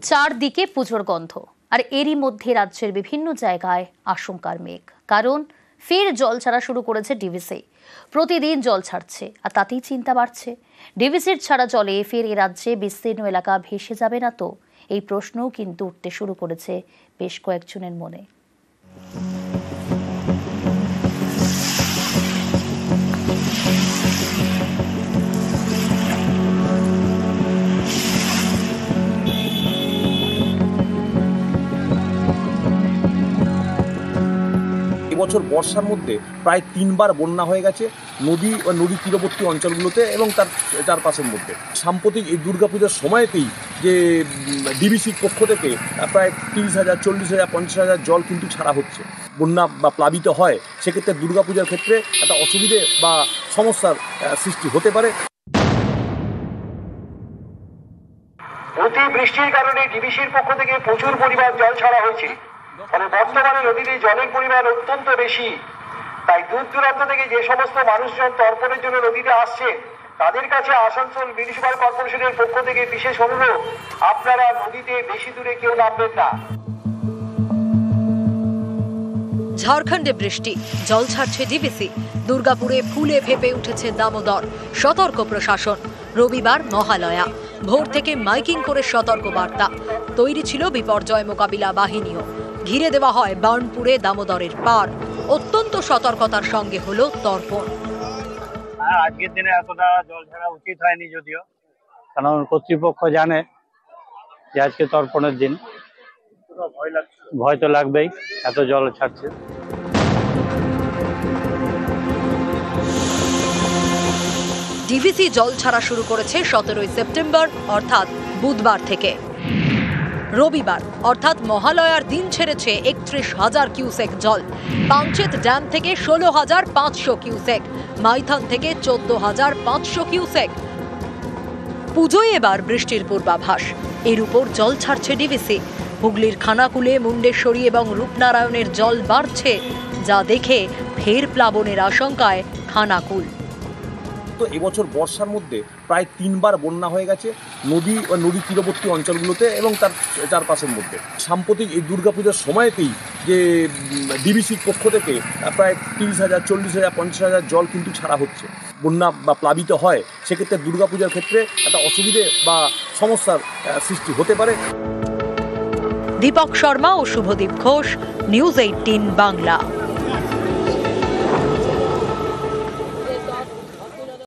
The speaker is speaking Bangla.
চারদিকে পুজোর গন্ধ, আর এরই মধ্যে রাজ্যের বিভিন্ন জায়গায় আশঙ্কার মেঘ। কারণ ফের জল ছাড়া শুরু করেছে ডিভিসি। প্রতিদিন জল ছাড়ছে, আর তাতেই চিন্তা বাড়ছে, ডিভিসির ছাড়া জলে ফের এ রাজ্যে বিস্তীর্ণ এলাকা ভেসে যাবে না তো? এই প্রশ্নও কিন্তু উঠতে শুরু করেছে বেশ কয়েকজনের মনে। এবছর বর্ষার মধ্যে প্রায় 3 বার বন্যা হয়ে গেছে নদী ও নদী তীরবর্তী অঞ্চলগুলোতে এবং তার চারপাশের মধ্যে। সাম্প্রতিক এই দুর্গাপূজার সময়তেই যে ডিভিসির পক্ষ থেকে প্রায় 30,000, 40,000, 50,000 জল কিন্তু ছাড়া হচ্ছে। বন্যা বা প্লাবিত হয়, সেক্ষেত্রে দুর্গাপূজার ক্ষেত্রে একটা অসুবিধে বা সমস্যার সৃষ্টি হতে পারে। অতি বৃষ্টির কারণে ডিভিসির পক্ষ থেকে প্রচুর পরিমাণ জল ছাড়া হয়েছে, ফলে বর্তমানে নদীতে জলের পরিমাণ অত্যন্ত বেশি। তাই দূর দূরান্ত থেকে যে সমস্ত মানুষজন তর্পণের জন্য নদীতে আসছে, তাদের কাছে আসানসোল মিউনিসিপাল কর্পোরেশনের পক্ষ থেকে বিশেষ অনুরোধ, আপনারা নদীতে বেশি দূরে কেউ নামবেন না। ঝাড়খণ্ডে বৃষ্টি, জল ছাড়ছে ডিভিসি। দুর্গাপুরে ফুলে ফেপে উঠেছে দামোদর, সতর্ক প্রশাসন। রবিবার মহালয়া, ভোর থেকে মাইকিং করে সতর্ক বার্তা। তৈরি ছিল বিপর্যয় মোকাবিলা বাহিনীও। ঘিরে দেওয়া হয় বার্নপুরে দামোদরের পার। অত্যন্ত সতর্কতার সঙ্গে হলো তর্পণ। আজকের দিনে এতটা জল ছাড়া উচিত হয়নি, যদিও কারণ কর্তৃপক্ষ জানে যে আজকে তর্পণের দিন। ভয় তো লাগবেই, এত জল ছাড়ছে। ডিভিসি জল ছাড়া শুরু করেছে 17 সেপ্টেম্বর অর্থাৎ বুধবার থেকে। রবিবার অর্থাৎ মহালয়ার দিন ছেড়েছে 31,000 কিউসেক জল। পাঞ্চেত ড্যাম থেকে 16,500 কিউসেক, মাইথন থেকে 14,500 কিউসেক। পুজোয় এবার বৃষ্টির পূর্বাভাস, এর উপর জল ছাড়ছে ডিভিসি। হুগলির খানাকুলে, মুন্ডেশ্বরী এবং রূপনারায়ণের জল বাড়ছে, যা দেখে ফের প্লাবনের আশঙ্কায় খানাকুল। তো এবছর বর্ষার মধ্যে প্রায় 3 বার বন্যা হয়ে গেছে নদী ও নদী তীরবর্তী অঞ্চলগুলোতে এবং তার চারপাশের মধ্যে। সাম্প্রতিক এই দুর্গাপূজার সময়তেই যে ডিভিসির পক্ষ থেকে প্রায় 30,000, 40,000, 50,000 জল কিন্তু ছাড়া হচ্ছে। বন্যা বা প্লাবিত হয়, সেক্ষেত্রে দুর্গাপূজার ক্ষেত্রে একটা অসুবিধে বা সমস্যার সৃষ্টি হতে পারে। দীপক শর্মা ও শুভদীপ ঘোষ, নিউজ 18 বাংলা।